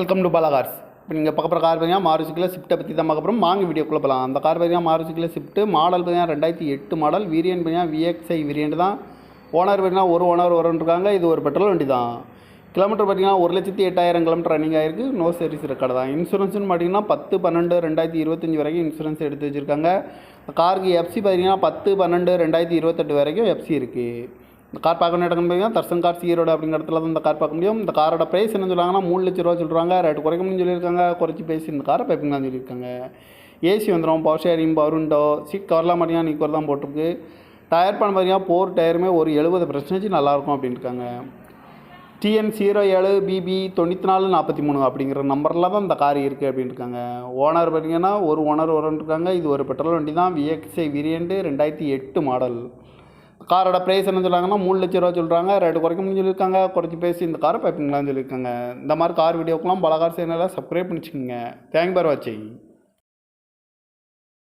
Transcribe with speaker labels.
Speaker 1: Welcome to Bala cars. இப்போ நீங்கள் பார்க்க போகிற கார் பார்த்தீங்கன்னா மாருதிக்குள்ள ஸ்விஃப்ட்டை பற்றி தான் பார்க்க போகிறோம். வாங்க வீடியோக்குள்ளே போகலாம். அந்த கார் பார்த்தீங்கன்னா மாருதிக்குள்ள ஸ்விஃப்ட் மாடல் பார்த்தீங்கன்னா 2008 மாடல். வேரியன்ட் பார்த்தீங்கன்னா VXI வேரியன்ட் தான். ஓனர் பார்த்தீங்கன்னா ஒரு ஓனர் இருக்காங்க. இது ஒரு பெட்ரோல் வண்டி தான். கிலோமீட்டர் பார்த்தீங்கன்னா 1,08,000 கிலோமீட்டர் ரன்னிங் ஆகிருக்கு. நோ சர்வீஸ் ரெக்கார்டு தான். இன்சூரன்ஸ்னு பார்த்தீங்கன்னா 10/12/2025 வரைக்கும் இன்சூரன்ஸ் எடுத்து வச்சுருக்காங்க. காருக்கு FC பார்த்தீங்கன்னா 10/12/2028 வரைக்கும் FC இருக்குது. இந்த கார் பார்க்க இடம்னு பார்த்தீங்கன்னா தர்சன் கார்ஸ் ஈரோடு அப்படிங்கிற இடத்துல தான் இந்த கார் பார்க்க முடியும். இந்த காரோட ப்ரைஸ் என்ன சொல்கிறாங்கன்னா 3 லட்ச ரூபா சொல்கிறாங்க. ரேட்டு குறைக்கணும்னு சொல்லியிருக்காங்க. குறைச்சி பேசி இந்த காரை பைப்பிங் தான் சொல்லியிருக்காங்க. ஏசி வந்துடும், power steering, power window, seat கவர்லாம் பார்த்தீங்கன்னா நீக்கர் தான் போட்டிருக்கு. டயர் பண்ண பார்த்தீங்கன்னா 4 டயருமே ஒரு 70% நல்லாயிருக்கும் அப்படின்னு இருக்காங்க. TN07BB 9443 அப்படிங்கிற நம்பரில் தான் இந்த கார் இருக்குது அப்படின்னு இருக்காங்க. ஓனர் பார்த்தீங்கன்னா ஒரு ஓனர் இருக்காங்க. இது ஒரு பெட்ரோல் வண்டி தான். VXI variant 2008 model. காரோட ப்ரைஸ் என்ன சொல்கிறாங்கன்னா 3 லட்ச ரூபா சொல்கிறாங்க. ரேட்டு குறைக்கணும்னு சொல்லியிருக்காங்க. குறைச்சி பேசி இந்த காரை பைப்பிங்களான்னு சொல்லியிருக்காங்க. இந்த மாதிரி கார் வீடியோக்கெலாம் பல கார் சேனலில் சப்ஸ்கிரைப் பண்ணிச்சுக்கோங்க. தேங்க் ஃபார் வாட்சிங்.